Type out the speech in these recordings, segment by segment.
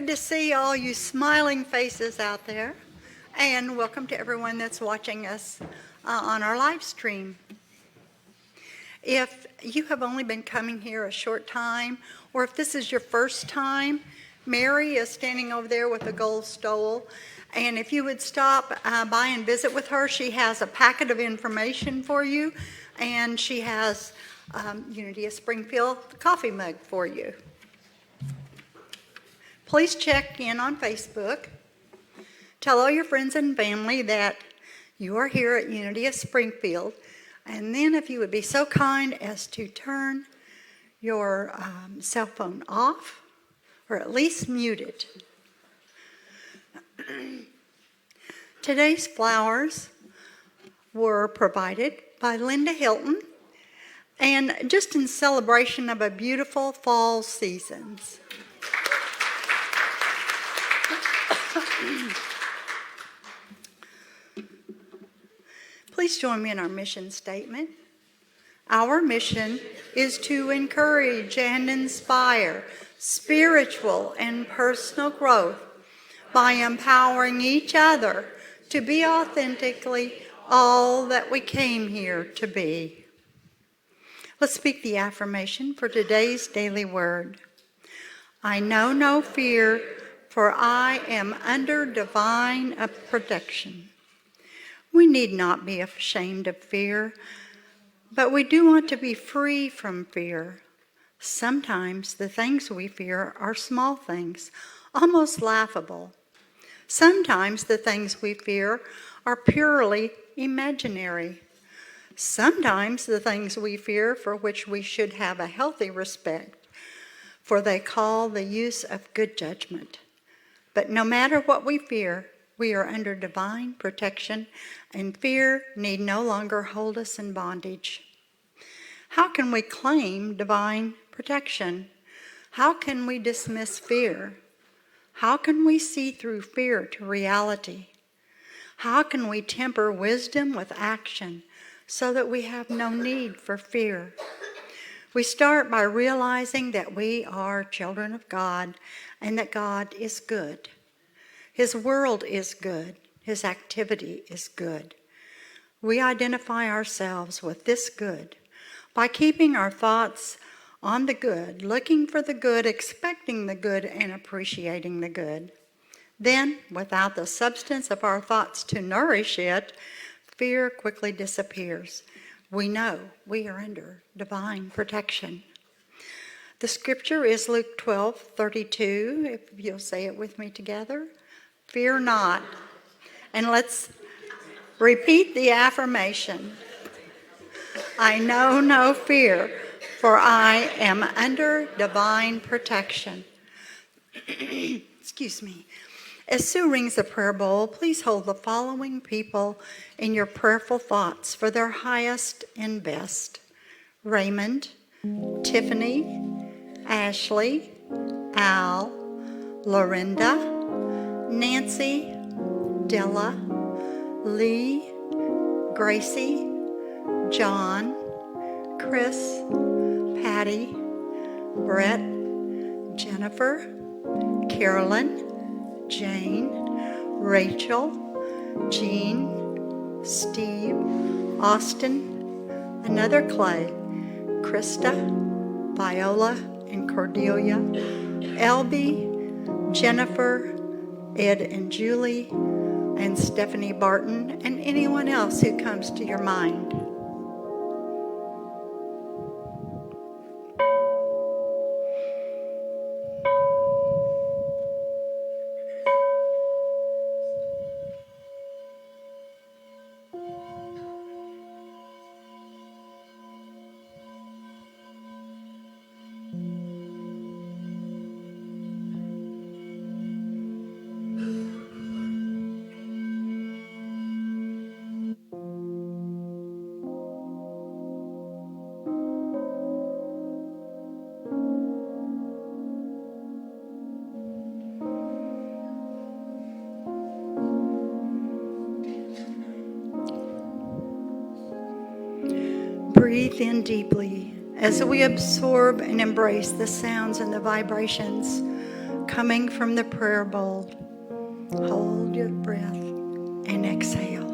Good to see all you smiling faces out there, and welcome to everyone that's watching us on our live stream. If you have only been coming here a short time, or if this is your first time, Mary is standing over there with a gold stole, and if you would stop by and visit with her, she has a packet of information for you, and she has Unity of Springfield coffee mug for you. Please check in on Facebook. Tell all your friends and family that you are here at Unity of Springfield. And then if you would be so kind as to turn your cell phone off, or at least mute it. Today's flowers were provided by Linda Hilton, and just in celebration of a beautiful fall season. Please join me in our mission statement. Our mission is to encourage and inspire spiritual and personal growth by empowering each other to be authentically all that we came here to be. Let's speak the affirmation for today's daily word. I know no fear, for I am under divine protection. We need not be ashamed of fear, but we do want to be free from fear. Sometimes the things we fear are small things, almost laughable. Sometimes the things we fear are purely imaginary. Sometimes the things we fear for which we should have a healthy respect, for they call the use of good judgment. But no matter what we fear, we are under divine protection, and fear need no longer hold us in bondage. How can we claim divine protection? How can we dismiss fear? How can we see through fear to reality? How can we temper wisdom with action so that we have no need for fear? We start by realizing that we are children of God and that God is good. His world is good. His activity is good. We identify ourselves with this good by keeping our thoughts on the good, looking for the good, expecting the good, and appreciating the good. Then, without the substance of our thoughts to nourish it, fear quickly disappears. We know we are under divine protection. The scripture is Luke 12:32, if you'll say it with me together. Fear not. And let's repeat the affirmation. I know no fear, for I am under divine protection. Excuse me. As Sue rings the prayer bowl, please hold the following people in your prayerful thoughts for their highest and best. Raymond, Tiffany, Ashley, Al, Lorinda, Nancy, Della, Lee, Gracie, John, Chris, Patty, Brett, Jennifer, Carolyn, Jane, Rachel, Jean, Steve, Austin, another Clay, Krista, Viola and Cordelia, Elby, Jennifer, Ed and Julie, and Stephanie Barton, and anyone else who comes to your mind. Breathe in deeply as we absorb and embrace the sounds and the vibrations coming from the prayer bowl. Hold your breath and exhale.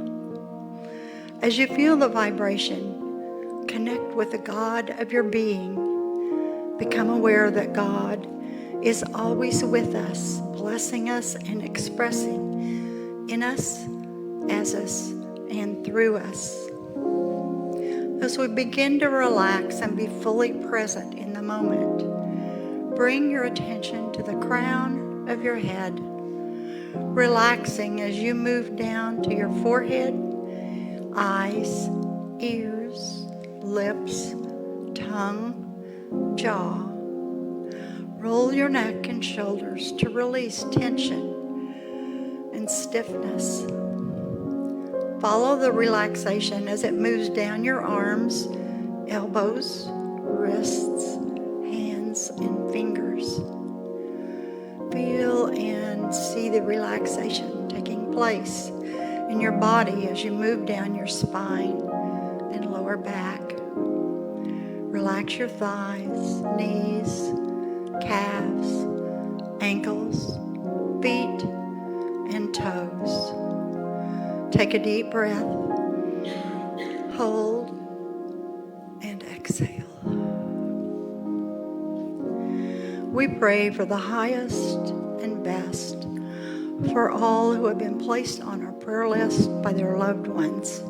As you feel the vibration, connect with the God of your being. Become aware that God is always with us, blessing us and expressing in us, as us, and through us. As we begin to relax and be fully present in the moment, bring your attention to the crown of your head, relaxing as you move down to your forehead, eyes, ears, lips, tongue, jaw. Roll your neck and shoulders to release tension and stiffness. Follow the relaxation as it moves down your arms, elbows, wrists, hands, and fingers. Feel and see the relaxation taking place in your body as you move down your spine and lower back. Relax your thighs, knees, calves, ankles, feet, and toes. Take a deep breath, hold, and exhale. We pray for the highest and best for all who have been placed on our prayer list by their loved ones.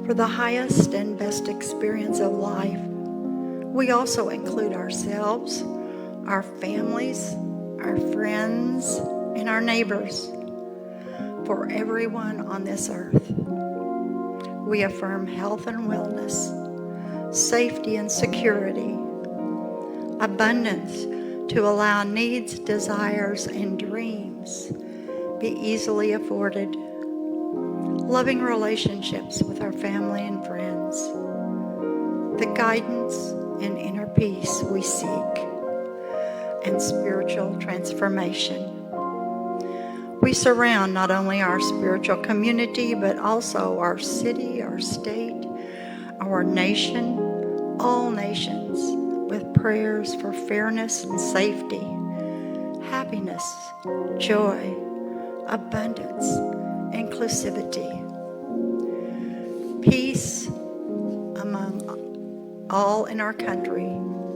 For the highest and best experience of life, we also include ourselves, our families, our friends, and our neighbors. For everyone on this earth, we affirm health and wellness, safety and security, abundance to allow needs, desires, and dreams be easily afforded, loving relationships with our family and friends, the guidance and inner peace we seek, and spiritual transformation. We surround not only our spiritual community, but also our city, our state, our nation, all nations, with prayers for fairness and safety, happiness, joy, abundance, inclusivity, peace among all in our country,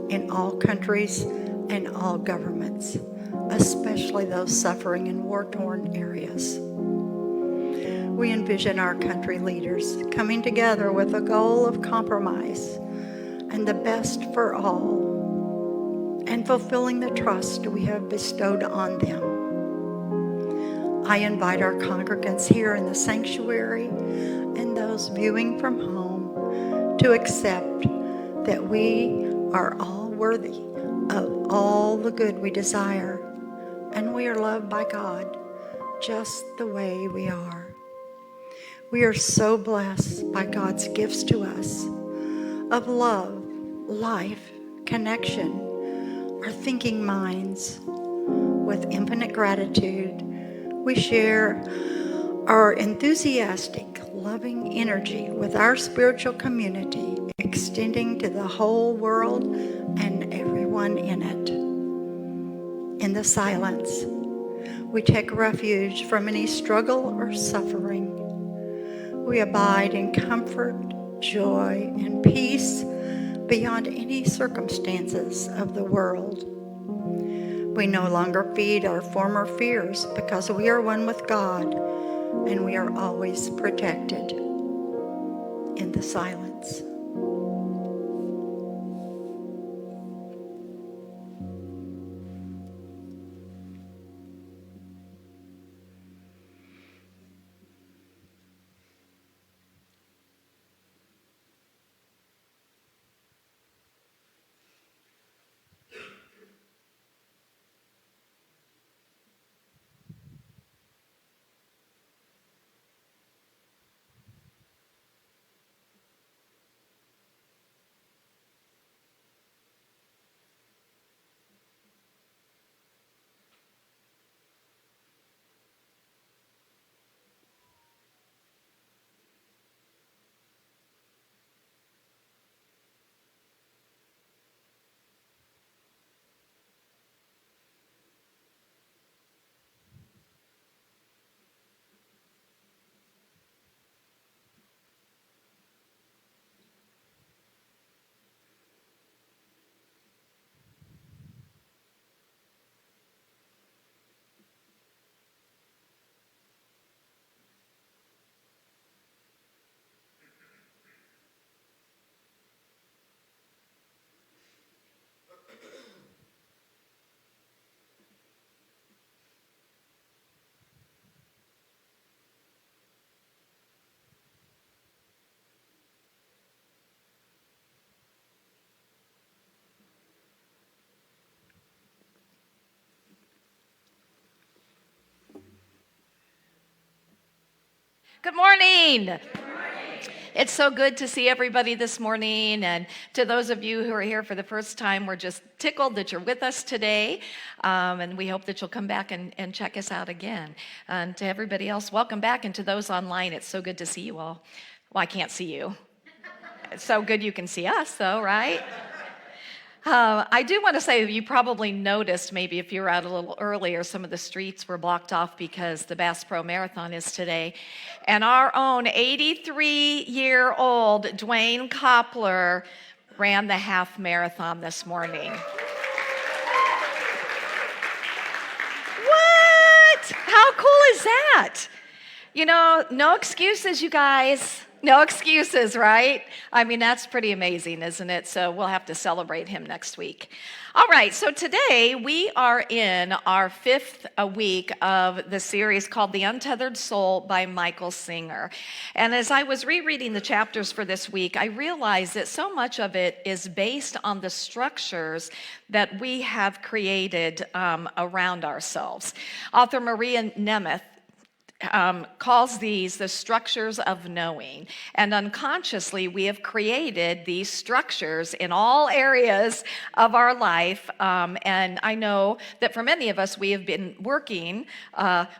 in all countries, and all governments, especially those suffering in war-torn areas. We envision our country leaders coming together with a goal of compromise and the best for all, and fulfilling the trust we have bestowed on them. I invite our congregants here in the sanctuary and those viewing from home to accept that we are all worthy of all the good we desire, and we are loved by God just the way we are. We are so blessed by God's gifts to us of love, life, connection, our thinking minds. With infinite gratitude, we share our enthusiastic, loving energy with our spiritual community, extending to the whole world and everyone in it. In the silence, we take refuge from any struggle or suffering. We abide in comfort, joy, and peace beyond any circumstances of the world. We no longer feed our former fears because we are one with God, and we are always protected in the silence. Good morning. It's so good to see everybody this morning, and to those of you who are here for the first time, we're just tickled that you're with us today, and we hope that you'll come back and check us out again. And to everybody else, welcome back, and to those online, it's so good to see you all. Well, I can't see you. It's so good you can see us, though, right? I do want to say, you probably noticed, maybe if you were out a little earlier, some of the streets were blocked off because the Bass Pro Marathon is today. And our own 83-year-old Dwayne Koppler ran the half marathon this morning. What? How cool is that? You know, no excuses, you guys. No excuses, right? I mean, that's pretty amazing, isn't it? So we'll have to celebrate him next week. All right, so today we are in our fifth week of the series called The Untethered Soul by Michael Singer. And as I was rereading the chapters for this week, I realized that so much of it is based on the structures that we have created around ourselves. Author Maria Nemeth calls these the structures of knowing. And unconsciously, we have created these structures in all areas of our life. And I know that for many of us, we have been working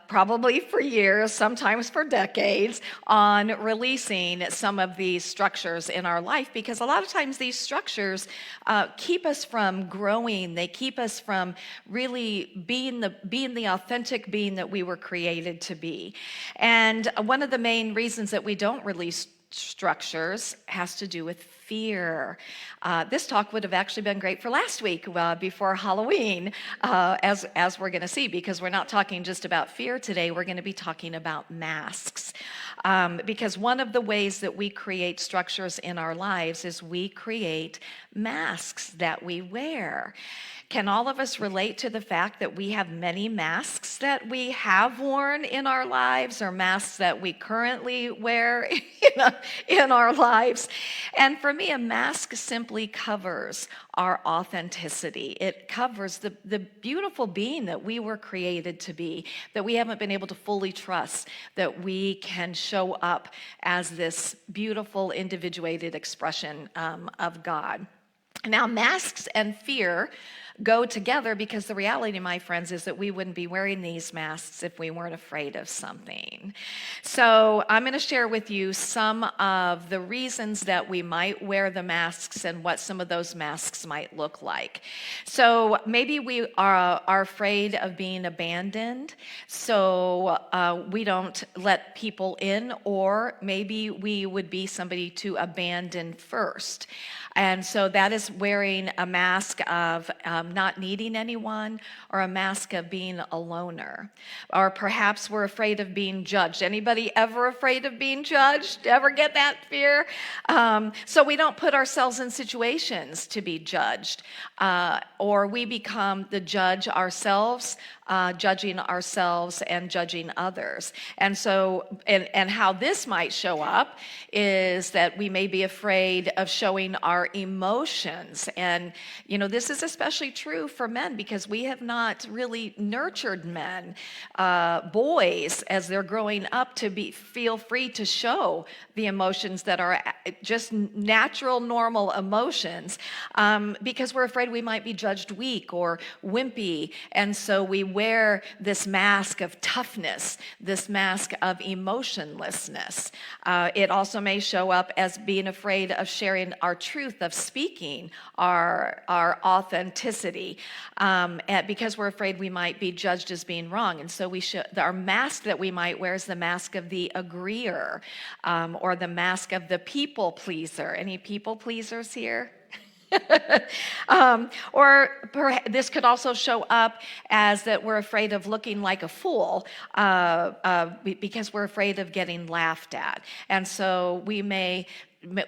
probably for years, sometimes for decades, on releasing some of these structures in our life, because a lot of times these structures keep us from growing. They keep us from really being the authentic being that we were created to be. And one of the main reasons that we don't release structures has to do with fear. This talk would have actually been great for last week before Halloween, as we're going to see, because we're not talking just about fear today. We're going to be talking about masks. Because one of the ways that we create structures in our lives is we create masks that we wear. Can all of us relate to the fact that we have many masks that we have worn in our lives, or masks that we currently wear in our lives? And for me, a mask simply covers our authenticity. It covers the beautiful being that we were created to be, that we haven't been able to fully trust, that we can show up as this beautiful individuated expression of God. Now, masks and fear go together, because the reality, my friends, is that we wouldn't be wearing these masks if we weren't afraid of something. So I'm going to share with you some of the reasons that we might wear the masks and what some of those masks might look like. So maybe we are afraid of being abandoned, so we don't let people in, or maybe we would be somebody to abandon first. And so that is wearing a mask of not needing anyone, or a mask of being a loner. Or perhaps we're afraid of being judged. Anybody ever afraid of being judged? Ever get that fear? So we don't put ourselves in situations to be judged. Or we become the judge ourselves, judging ourselves and judging others. And so, and how this might show up is that we may be afraid of showing our emotions. And, you know, this is especially true for men, because we have not really nurtured men, boys, as they're growing up, to feel free to show the emotions that are just natural, normal emotions, because we're afraid we might be judged weak or wimpy. And so we wear this mask of toughness, this mask of emotionlessness. It also may show up as being afraid of sharing our truth, of speaking our authenticity, because we're afraid we might be judged as being wrong. And so our mask that we might wear is the mask of the agreeer, or the mask of the people pleaser. Any people pleasers here? This could also show up as that we're afraid of looking like a fool, because we're afraid of getting laughed at. And so we may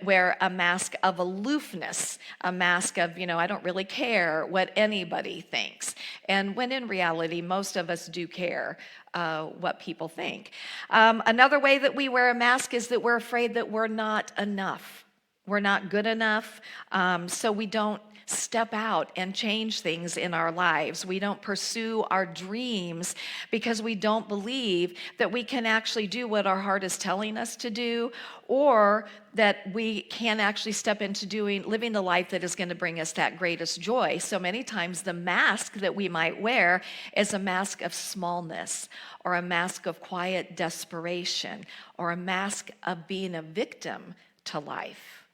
wear a mask of aloofness, a mask of, I don't really care what anybody thinks. And when in reality, most of us do care what people think. Another way that we wear a mask is that we're afraid that we're not enough. We're not good enough, so we don't step out and change things in our lives. We don't pursue our dreams because we don't believe that we can actually do what our heart is telling us to do, or that we can actually step into living the life that is going to bring us that greatest joy. So many times the mask that we might wear is a mask of smallness, or a mask of quiet desperation, or a mask of being a victim to life.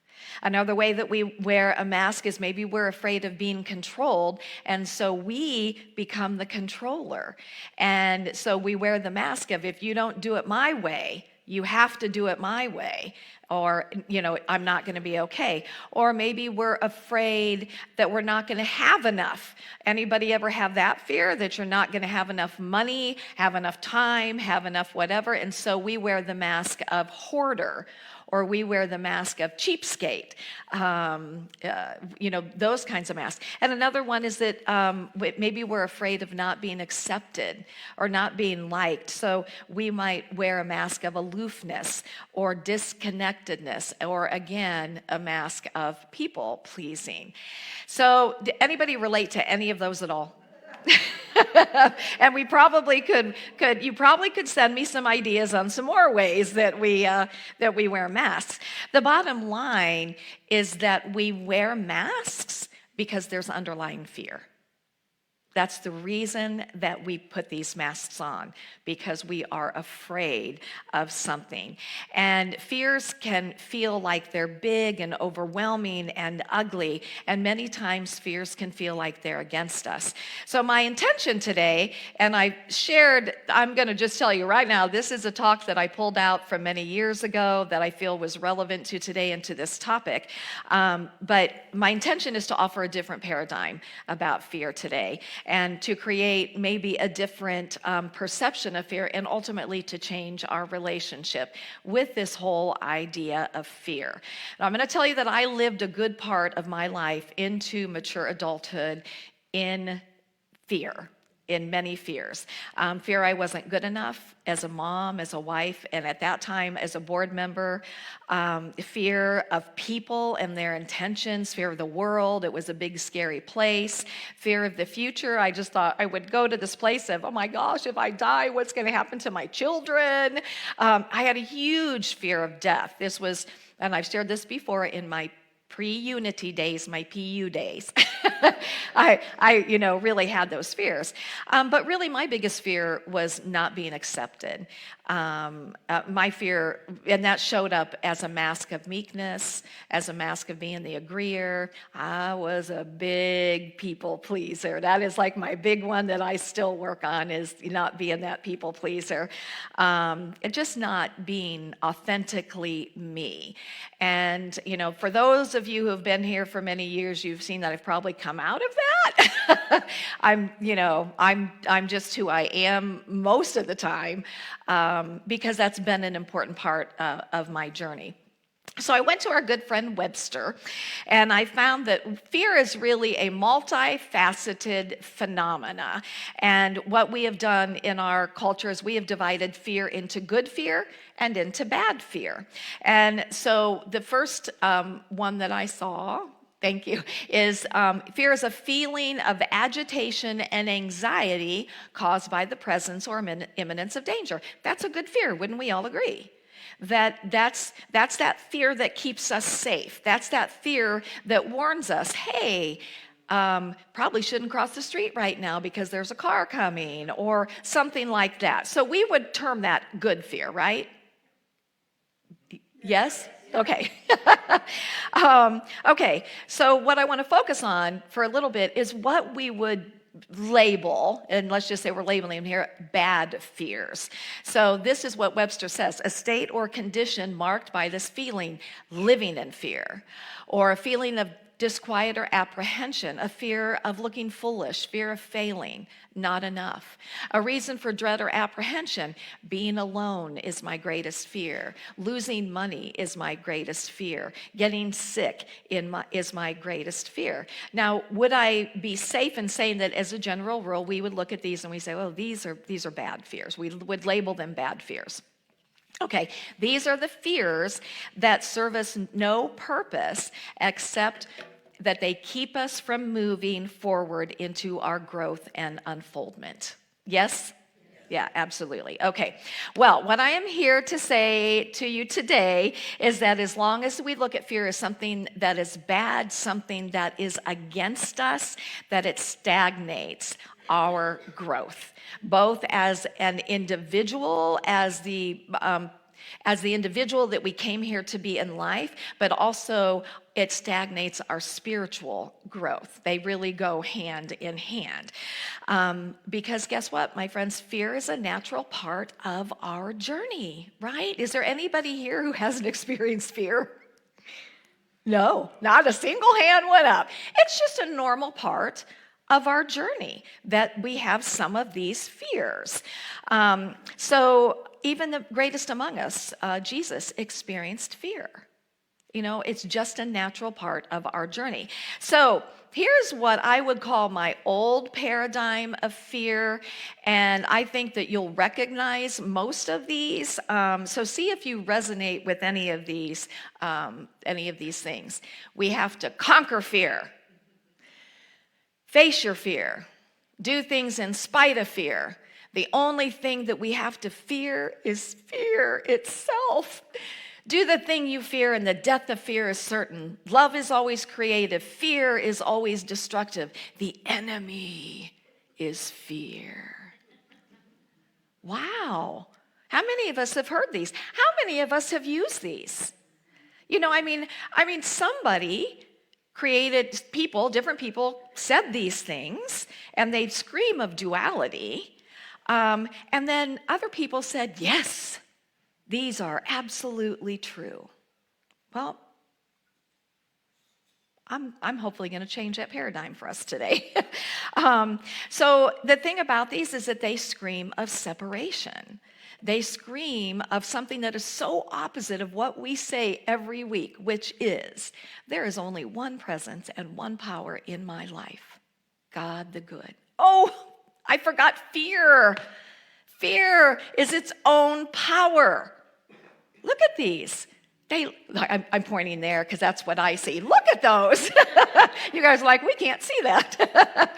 Another way that we wear a mask is maybe we're afraid of being controlled, and so we become the controller. And so we wear the mask of, if you don't do it my way, you have to do it my way, or, I'm not going to be okay. Or maybe we're afraid that we're not going to have enough. Anybody ever have that fear, that you're not going to have enough money, have enough time, have enough whatever? And so we wear the mask of hoarder, or we wear the mask of cheapskate, those kinds of masks. And another one is that maybe we're afraid of not being accepted or not being liked. So we might wear a mask of aloofness or disconnectedness, or again, a mask of people pleasing. So anybody relate to any of those at all? And we probably you probably could send me some ideas on some more ways that we wear masks. The bottom line is that we wear masks because there's underlying fear. That's the reason that we put these masks on, because we are afraid of something. And fears can feel like they're big and overwhelming and ugly, and many times fears can feel like they're against us. So my intention today, and I'm going to just tell you right now, this is a talk that I pulled out from many years ago that I feel was relevant to today and to this topic. But my intention is to offer a different paradigm about fear today, and to create maybe a different perception of fear, and ultimately to change our relationship with this whole idea of fear. Now, I'm going to tell you that I lived a good part of my life into mature adulthood in fear. In many fears. Fear I wasn't good enough as a mom, as a wife, and at that time as a board member. Fear of people and their intentions, fear of the world. It was a big, scary place. Fear of the future. I just thought I would go to this place of, oh my gosh, if I die, what's going to happen to my children? I had a huge fear of death. This was, and I've shared this before, in my pre-unity days, my PU days. I really had those fears. But really my biggest fear was not being accepted. My fear, and that showed up as a mask of meekness, as a mask of being the agreeer. I was a big people pleaser. That is like my big one that I still work on, is not being that people pleaser. And just not being authentically me. And, for those of you who have been here for many years, you've seen that I've probably come out of that. I'm just who I am most of the time, because that's been an important part of my journey. So I went to our good friend Webster, and I found that fear is really a multifaceted phenomena. And what we have done in our culture is we have divided fear into good fear and into bad fear. And so the first one that I saw, thank you, is fear is a feeling of agitation and anxiety caused by the presence or imminence of danger. That's a good fear, wouldn't we all agree? That's that fear that keeps us safe. That's that fear that warns us, hey, probably shouldn't cross the street right now because there's a car coming, or something like that. So we would term that good fear, right? Yes? Okay. Okay, so what I want to focus on for a little bit is what we would label, and let's just say we're labeling them here, bad fears. So this is what Webster says: a state or condition marked by this feeling, living in fear, or a feeling of disquiet or apprehension, a fear of looking foolish, fear of failing, not enough. A reason for dread or apprehension: being alone is my greatest fear. Losing money is my greatest fear. Getting sick is my greatest fear. Now, would I be safe in saying that as a general rule, we would look at these and we say, oh, these are bad fears. We would label them bad fears. Okay, these are the fears that serve us no purpose except that they keep us from moving forward into our growth and unfoldment. Yes? Yeah, absolutely. Okay. Well, what I am here to say to you today is that as long as we look at fear as something that is bad, something that is against us, that it stagnates our growth, both as an individual, as the individual that we came here to be in life, but also it stagnates our spiritual growth. They really go hand in hand. Because guess what, my friends? Fear is a natural part of our journey, right? Is there anybody here who hasn't experienced fear? No, not a single hand went up. It's just a normal part of our journey that we have some of these fears. So even the greatest among us, Jesus, experienced fear. You know, it's just a natural part of our journey. So here's what I would call my old paradigm of fear, and I think that you'll recognize most of these. So see if you resonate with any of these things. We have to conquer fear, face your fear, do things in spite of fear. The only thing that we have to fear is fear itself. Do the thing you fear, and the death of fear is certain. Love is always creative. Fear is always destructive. The enemy is fear. Wow. How many of us have heard these? How many of us have used these? You know, I mean, somebody created people, different people said these things, and they'd scream of duality. And then other people said, yes, these are absolutely true. Well, I'm hopefully going to change that paradigm for us today. So the thing about these is that they scream of separation. They scream of something that is so opposite of what we say every week, which is, there is only one presence and one power in my life, God the good. Oh, I forgot fear. Fear is its own power. Look at these. I'm pointing there because that's what I see. Look at those. You guys are like, we can't see that.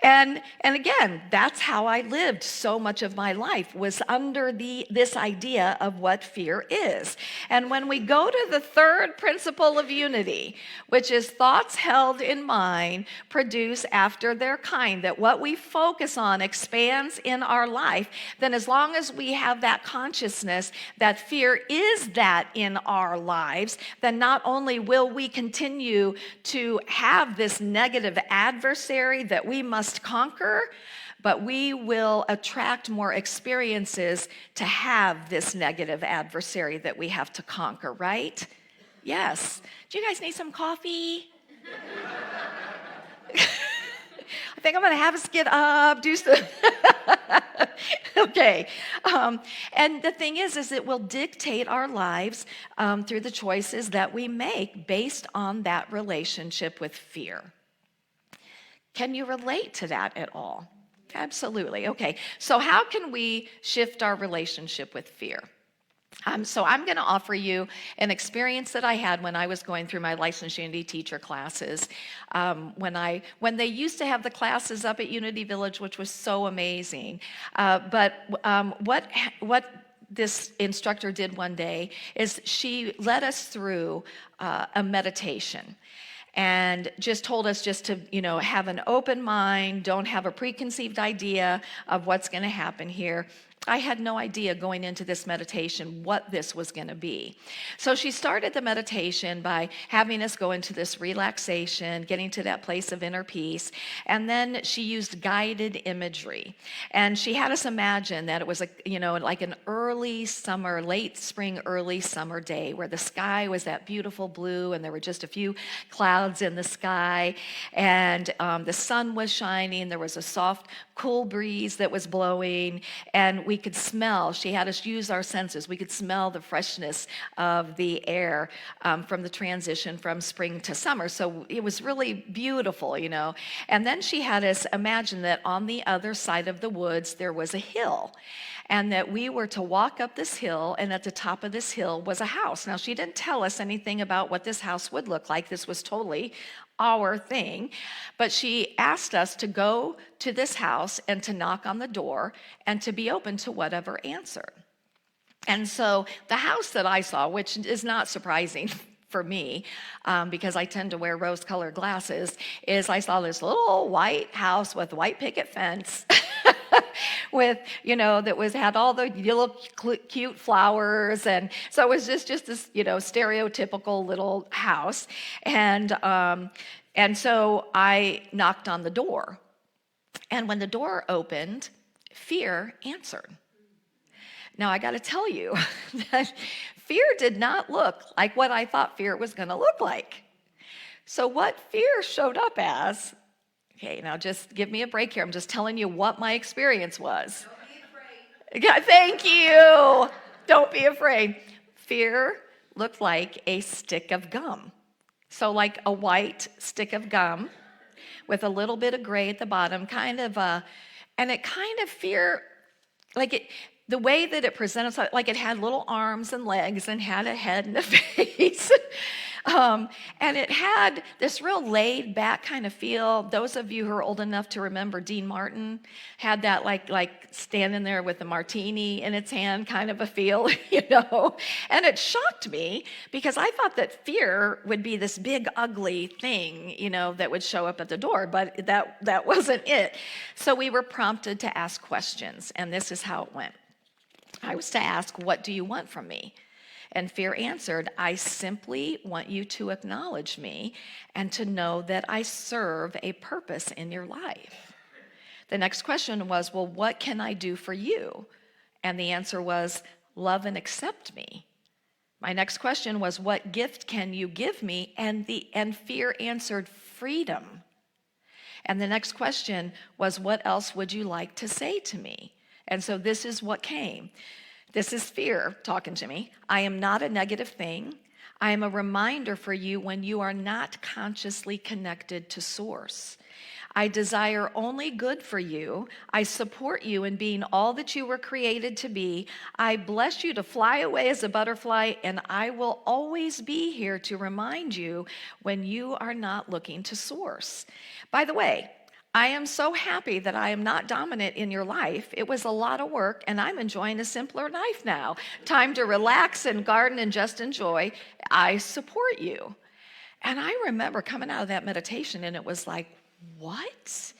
And again, that's how I lived so much of my life, was under this idea of what fear is. And when we go to the third principle of unity, which is thoughts held in mind produce after their kind, that what we focus on expands in our life, then as long as we have that consciousness that fear is that in our lives, then not only will we continue to have this negative adversary that we must conquer, but we will attract more experiences to have this negative adversary that we have to conquer, right? Yes. Do you guys need some coffee? I think I'm going to have us get up, do some. Okay. And the thing is it will dictate our lives through the choices that we make based on that relationship with fear. Can you relate to that at all? Absolutely. Okay. So how can we shift our relationship with fear? So I'm going to offer you an experience that I had when I was going through my licensed Unity teacher classes. When they used to have the classes up at Unity Village, which was so amazing. But what this instructor did one day is she led us through a meditation. And just told us just to, have an open mind, don't have a preconceived idea of what's going to happen here. I had no idea going into this meditation what this was going to be. So she started the meditation by having us go into this relaxation, getting to that place of inner peace, and then she used guided imagery. And she had us imagine that it was like an early summer, late spring, early summer day where the sky was that beautiful blue and there were just a few clouds in the sky, and the sun was shining, there was a soft, cool breeze that was blowing, and we we could smell. She had us use our senses. We could smell the freshness of the air from the transition from spring to summer. So it was really beautiful, you know. And then she had us imagine that on the other side of the woods there was a hill, and that we were to walk up this hill, and at the top of this hill was a house. Now, she didn't tell us anything about what this house would look like. This was totally our thing. But she asked us to go to this house and to knock on the door and to be open to whatever answered. And so the house that I saw, which is not surprising for me, because I tend to wear rose-colored glasses, is I saw this little white house with white picket fence with, you know, had all the little cute flowers. And so it was just this, you know, stereotypical little house. And so I knocked on the door. And when the door opened, fear answered. Now, I got to tell you that fear did not look like what I thought fear was going to look like. So what fear showed up as, okay, now just give me a break here. I'm just telling you what my experience was. Don't be afraid. Yeah, thank you. Don't be afraid. Fear looked like a stick of gum. So like a white stick of gum with a little bit of gray at the bottom, and it kind of fear, the way that it presented, like it had little arms and legs and had a head and a face. And it had this real laid back kind of feel. Those of you who are old enough to remember Dean Martin had that like standing there with a martini in its hand kind of a feel, you know. And it shocked me because I thought that fear would be this big ugly thing, you know, that would show up at the door, but that wasn't it. So we were prompted to ask questions, and this is how it went. I was to ask, what do you want from me? And fear answered, I simply want you to acknowledge me and to know that I serve a purpose in your life. The next question was, well, what can I do for you? And the answer was, love and accept me. My next question was, what gift can you give me? And fear answered, freedom. And the next question was, what else would you like to say to me? And so this is what came. This is fear talking to me. I am not a negative thing. I am a reminder for you when you are not consciously connected to source. I desire only good for you. I support you in being all that you were created to be. I bless you to fly away as a butterfly, and I will always be here to remind you when you are not looking to source. By the way, I am so happy that I am not dominant in your life. It was a lot of work, and I'm enjoying a simpler life now. Time to relax and garden and just enjoy. I support you. And I remember coming out of that meditation, and it was like, what?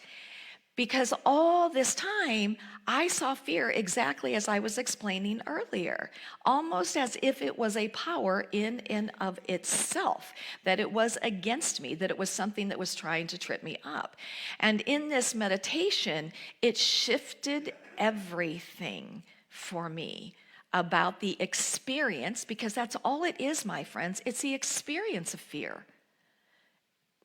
Because all this time, I saw fear exactly as I was explaining earlier, almost as if it was a power in and of itself, that it was against me, that it was something that was trying to trip me up. And in this meditation, it shifted everything for me about the experience, because that's all it is, my friends. It's the experience of fear,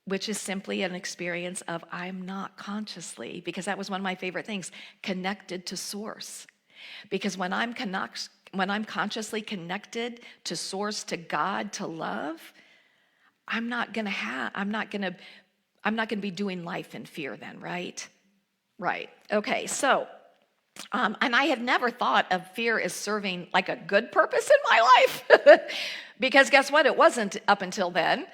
which is simply an experience of I'm not consciously, because that was one of my favorite things, connected to source. Because when I'm consciously connected to source, to God, to love, I'm not going to be doing life in fear then, right? Right. Okay. So, and I had never thought of fear as serving like a good purpose in my life, because guess what? It wasn't up until then.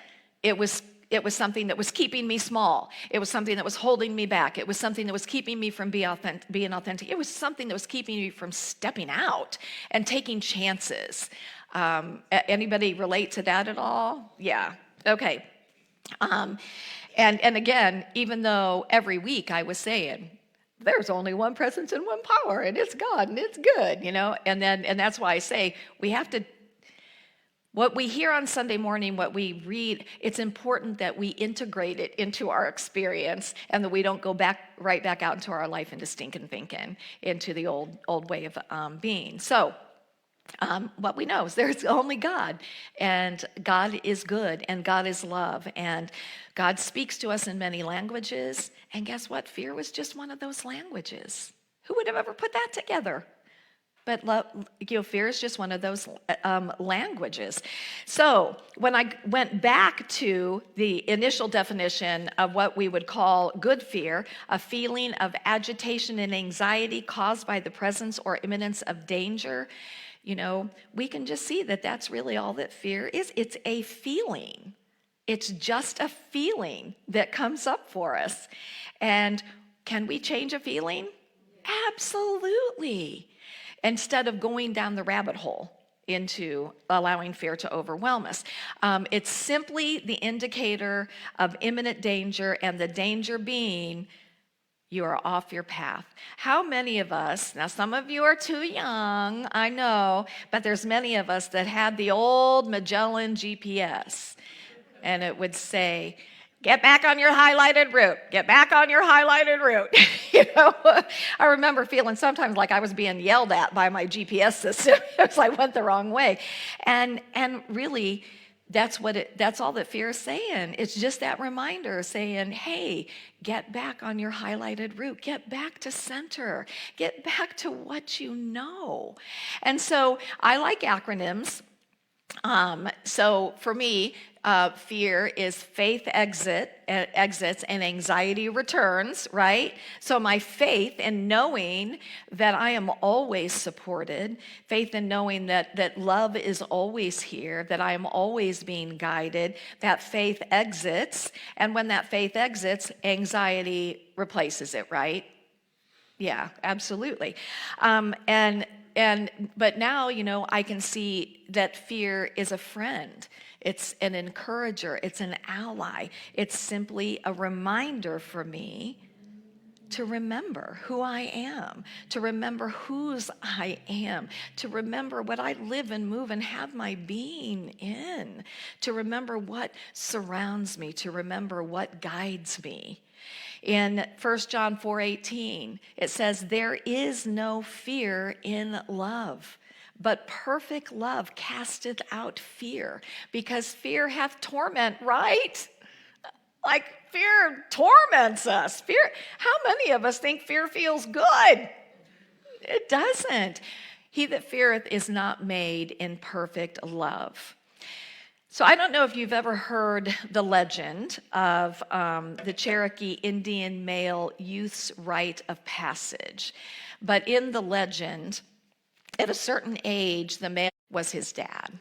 It was something that was keeping me small. It was something that was holding me back. It was something that was keeping me from being authentic. It was something that was keeping me from stepping out and taking chances. Anybody relate to that at all? Yeah. Okay. And again, even though every week I was saying, there's only one presence and one power, and it's God, and it's good, you know? And that's why I say we have to, what we hear on Sunday morning, what we read, it's important that we integrate it into our experience and that we don't go right back out into our life into stinking thinking, into the old way of being. So what we know is there's only God, and God is good, and God is love, and God speaks to us in many languages. And guess what? Fear was just one of those languages. Who would have ever put that together? But fear is just one of those languages. So when I went back to the initial definition of what we would call good fear, a feeling of agitation and anxiety caused by the presence or imminence of danger, we can just see that that's really all that fear is. It's a feeling. It's just a feeling that comes up for us. And can we change a feeling? Absolutely. Instead of going down the rabbit hole into allowing fear to overwhelm us. It's simply the indicator of imminent danger, and the danger being you are off your path. How many of us, now some of you are too young, I know, but there's many of us that had the old Magellan GPS, and it would say, get back on your highlighted route. Get back on your highlighted route. I remember feeling sometimes like I was being yelled at by my GPS system because I went the wrong way. And really, that's all that fear is saying. It's just that reminder saying, hey, get back on your highlighted route. Get back to center. Get back to what you know. And so I like acronyms. So for me, fear is faith exits and anxiety returns, right? So my faith in knowing that I am always supported, faith in knowing that love is always here, that I am always being guided, that faith exits, and when that faith exits, anxiety replaces it, right? Yeah, absolutely. But now, I can see that fear is a friend. It's an encourager. It's an ally. It's simply a reminder for me to remember who I am, to remember whose I am, to remember what I live and move and have my being in, to remember what surrounds me, to remember what guides me. In 1 John 4:18, it says, there is no fear in love, but perfect love casteth out fear, because fear hath torment, right? Like fear torments us. Fear. How many of us think fear feels good? It doesn't. He that feareth is not made in perfect love. So I don't know if you've ever heard the legend of the Cherokee Indian male youth's rite of passage. But in the legend, at a certain age, the male was his dad.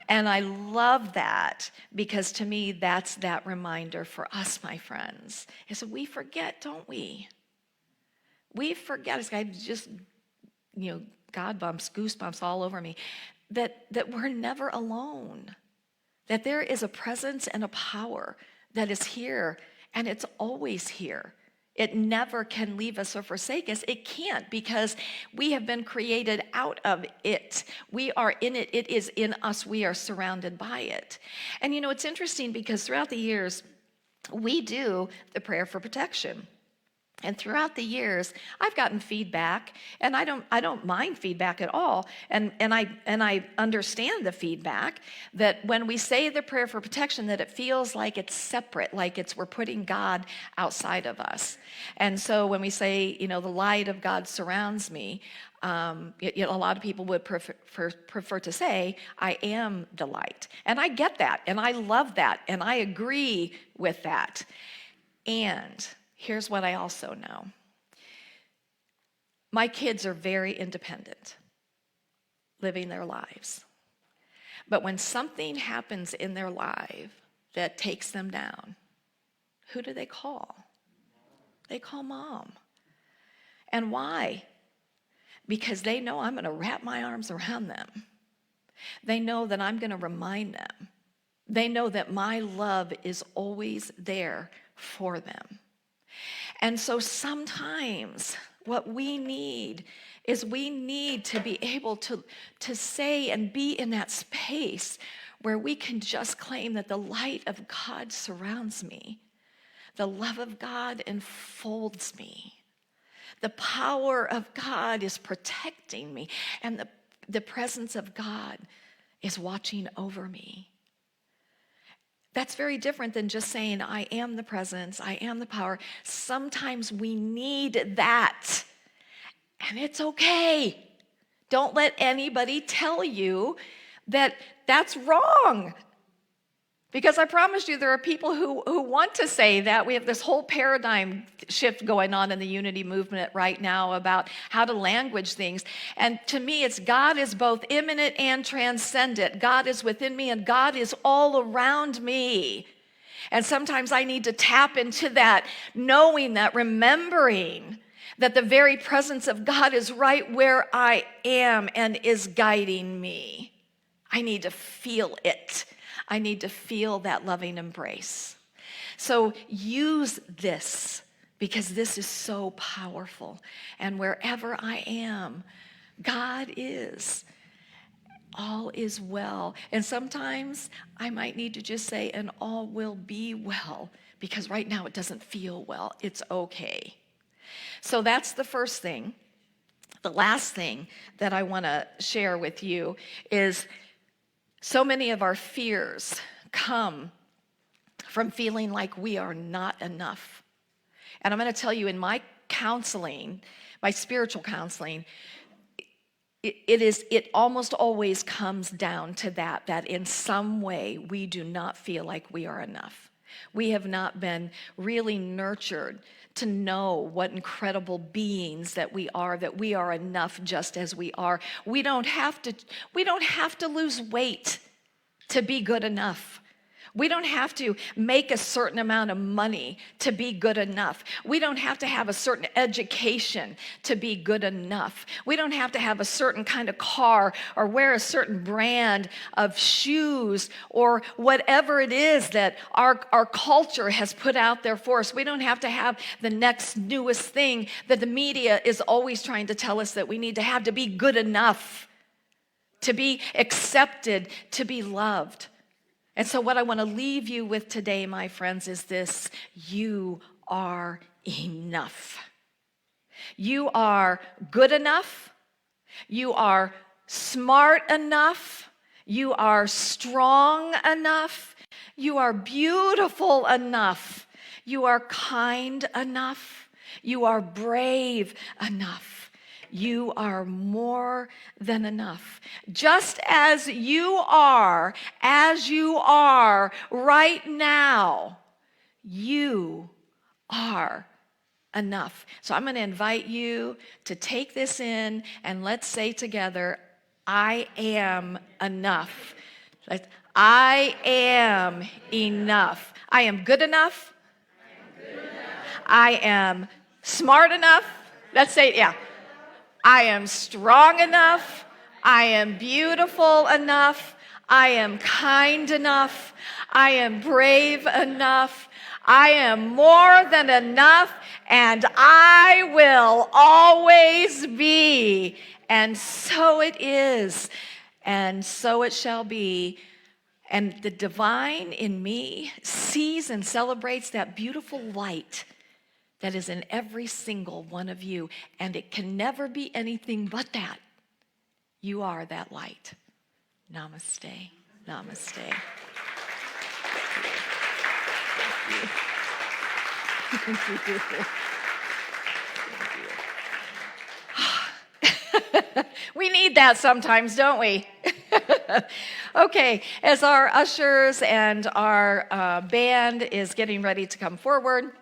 And I love that because to me, that's that reminder for us, my friends. Is we forget, don't we? We forget, it's like just, God bumps, goosebumps all over me, that we're never alone. That there is a presence and a power that is here, and it's always here. It never can leave us or forsake us. It can't, because we have been created out of it. We are in it. It is in us. We are surrounded by it. And it's interesting because throughout the years, we do the prayer for protection. And throughout the years, I've gotten feedback, and I don't mind feedback at all. And I understand the feedback that when we say the prayer for protection, that it feels like it's separate, like we're putting God outside of us. And so when we say, the light of God surrounds me, a lot of people would prefer to say, I am the light. And I get that, and I love that, and I agree with that. And here's what I also know. My kids are very independent, living their lives. But when something happens in their life that takes them down, who do they call? They call mom. And why? Because they know I'm going to wrap my arms around them. They know that I'm going to remind them. They know that my love is always there for them. And so sometimes what we need is we need to be able to say and be in that space where we can just claim that the light of God surrounds me. The love of God enfolds me. The power of God is protecting me. And the presence of God is watching over me. That's very different than just saying, I am the presence, I am the power. Sometimes we need that. And it's okay. Don't let anybody tell you that that's wrong. Because I promise you, there are people who want to say that. We have this whole paradigm shift going on in the unity movement right now about how to language things. And to me, it's God is both immanent and transcendent. God is within me and God is all around me. And sometimes I need to tap into that, knowing that, remembering that the very presence of God is right where I am and is guiding me. I need to feel it. I need to feel that loving embrace. So use this, because this is so powerful. And wherever I am, God is. All is well. And sometimes I might need to just say, and all will be well, because right now it doesn't feel well. It's okay. So that's the first thing. The last thing that I want to share with you is so many of our fears come from feeling like we are not enough. And I'm going to tell you, in my counseling, my spiritual counseling, it almost always comes down to that in some way we do not feel like we are enough. We have not been really nurtured to know what incredible beings that we are enough just as we are. We don't have to lose weight to be good enough. We don't have to make a certain amount of money to be good enough. We don't have to have a certain education to be good enough. We don't have to have a certain kind of car or wear a certain brand of shoes or whatever it is that our culture has put out there for us. We don't have to have the next newest thing that the media is always trying to tell us that we need to have to be good enough, to be accepted, to be loved. And so what I want to leave you with today, my friends, is this: you are enough. You are good enough. You are smart enough. You are strong enough. You are beautiful enough. You are kind enough. You are brave enough. You are more than enough. Just as you are right now, you are enough. So I'm going to invite you to take this in and let's say together, I am enough. I am enough. I am good enough. I am smart enough. Let's say it, yeah. I am strong enough. I am beautiful enough. I am kind enough. I am brave enough. I am more than enough, and I will always be. And so it is, and so it shall be. And the divine in me sees and celebrates that beautiful light that is in every single one of you, and it can never be anything but that. You are that light. Namaste. Namaste. Thank you. We need that sometimes, don't we? Okay, as our ushers and our band is getting ready to come forward,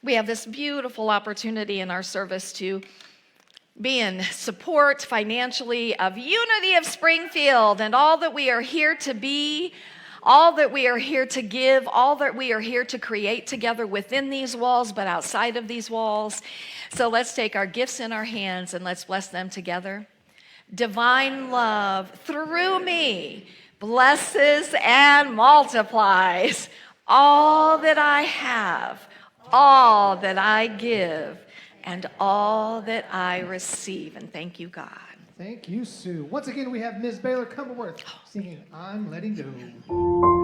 we have this beautiful opportunity in our service to be in support financially of Unity of Springfield and all that we are here to be, all that we are here to give, all that we are here to create together within these walls, but outside of these walls. So let's take our gifts in our hands and let's bless them together. Divine love through me blesses and multiplies all that I have, all that I give, and all that I receive. And thank you, God. Thank you, Sue. Once again, we have Ms. Baylor Cumberworth singing I'm Letting Go.